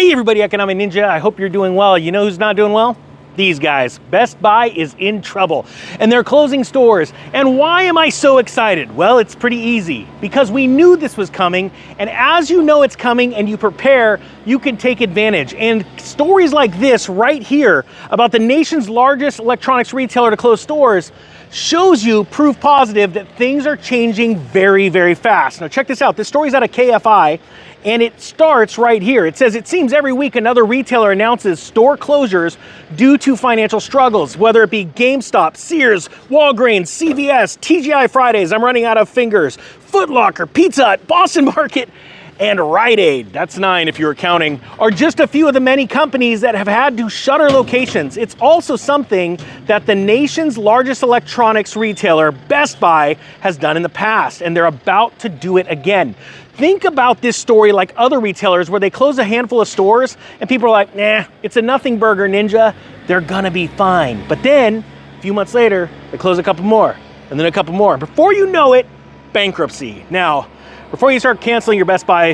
Hey everybody, Economic Ninja, I hope you're doing well. You know who's not doing well? These guys. Best Buy is in trouble and they're closing stores. And why am I so excited? Well, it's pretty easy because we knew this was coming, and as you know it's coming and you prepare, you can take advantage. And stories like this right here about the nation's largest electronics retailer to close stores shows you proof positive that things are changing very, very fast. Now check this out. This story's out of KFI and it starts right here. It says, it seems every week another retailer announces store closures due to financial struggles, whether it be GameStop, Sears, Walgreens, CVS, TGI Fridays, I'm running out of fingers, Foot Locker, Pizza Hut, Boston Market, and Rite Aid, that's 9 if you're counting, are just a few of the many companies that have had to shutter locations. It's also something that the nation's largest electronics retailer, Best Buy, has done in the past, and they're about to do it again. Think about this story like other retailers where they close a handful of stores and people are like, nah, it's a nothing burger, Ninja, they're gonna be fine. But then, a few months later, they close a couple more, and then a couple more. Before you know it, bankruptcy. Now, before you start canceling your Best Buy,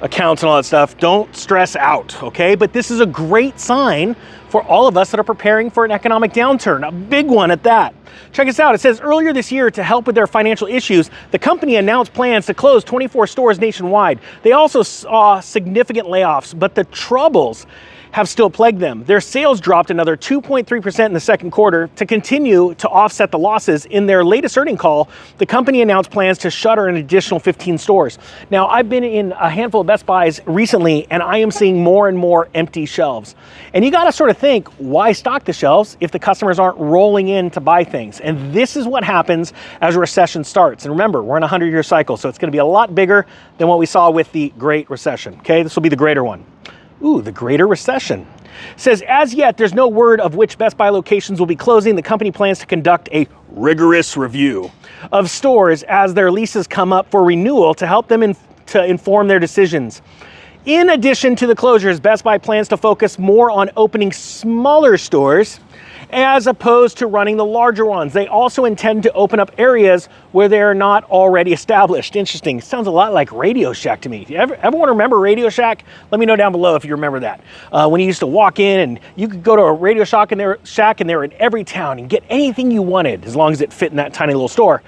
accounts and all that stuff, don't stress out, okay? But this is a great sign for all of us that are preparing for an economic downturn, a big one at that. Check this out. It says earlier this year, to help with their financial issues, the company announced plans to close 24 stores nationwide. They also saw significant layoffs, but the troubles have still plagued them. Their sales dropped another 2.3% in the second quarter. To continue to offset the losses, in their latest earnings call, the company announced plans to shutter an additional 15 stores. Now, I've been in a handful of Best Buys recently, and I am seeing more and more empty shelves. And you gotta sort of think, why stock the shelves if the customers aren't rolling in to buy things? And this is what happens as a recession starts. And remember, we're in a 100-year cycle, so it's gonna be a lot bigger than what we saw with the Great Recession, okay? This will be the greater one. Ooh, the Greater Recession. Says, as yet, there's no word of which Best Buy locations will be closing. The company plans to conduct a rigorous review of stores as their leases come up for renewal to help them to inform their decisions. In addition to the closures, Best Buy plans to focus more on opening smaller stores as opposed to running the larger ones. They also intend to open up areas where they're not already established. Interesting. Sounds a lot like Radio Shack to me. Everyone remember Radio Shack? Let me know down below if you remember that. When you used to walk in and you could go to a Radio Shack and they were in every town and get anything you wanted as long as it fit in that tiny little store.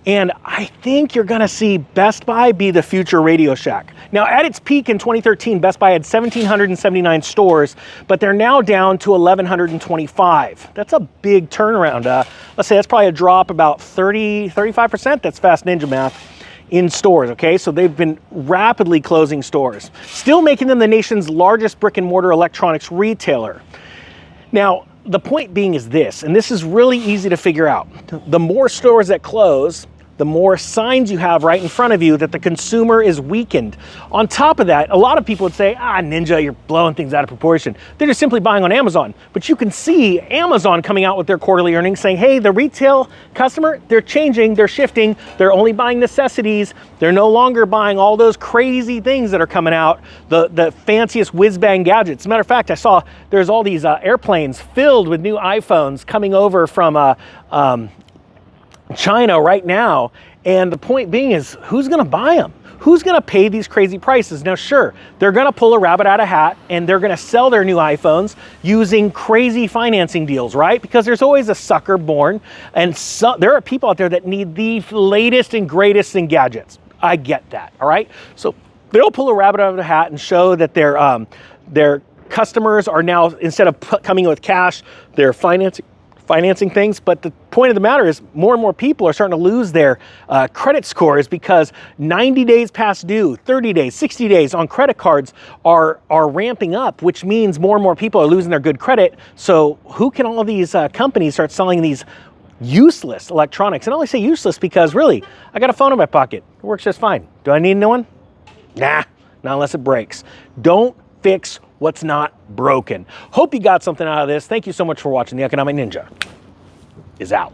And I think you're gonna see Best Buy be the future Radio Shack. Now, at its peak in 2013, Best Buy had 1,779 stores, but they're now down to 1,125. That's a big turnaround. Let's say that's probably a drop about 35%. That's fast ninja math in stores, okay? So they've been rapidly closing stores, still making them the nation's largest brick and mortar electronics retailer. Now, the point being is this, and this is really easy to figure out. The more stores that close, the more signs you have right in front of you that the consumer is weakened. On top of that, a lot of people would say, Ninja, you're blowing things out of proportion. They're just simply buying on Amazon. But you can see Amazon coming out with their quarterly earnings saying, hey, the retail customer, they're changing, they're shifting, they're only buying necessities. They're no longer buying all those crazy things that are coming out, the fanciest whiz-bang gadgets. As a matter of fact, I saw there's all these airplanes filled with new iPhones coming over from China right now, and the point being is, who's gonna buy them? Who's gonna pay these crazy prices? Now, sure, they're gonna pull a rabbit out of a hat and they're gonna sell their new iPhones using crazy financing deals, right? Because there's always a sucker born, and there are people out there that need the latest and greatest in gadgets. I get that, all right? So they'll pull a rabbit out of the hat and show that their customers are now, instead of coming in with cash, they're financing things. But the point of the matter is, more and more people are starting to lose their credit scores because 90 days past due, 30 days, 60 days on credit cards are ramping up, which means more and more people are losing their good credit. So who can all these companies start selling these useless electronics? And I only say useless because really, I got a phone in my pocket. It works just fine. Do I need a new one? Nah, not unless it breaks. Don't fix what's not broken. Hope you got something out of this. Thank you so much for watching. The Economic Ninja is out.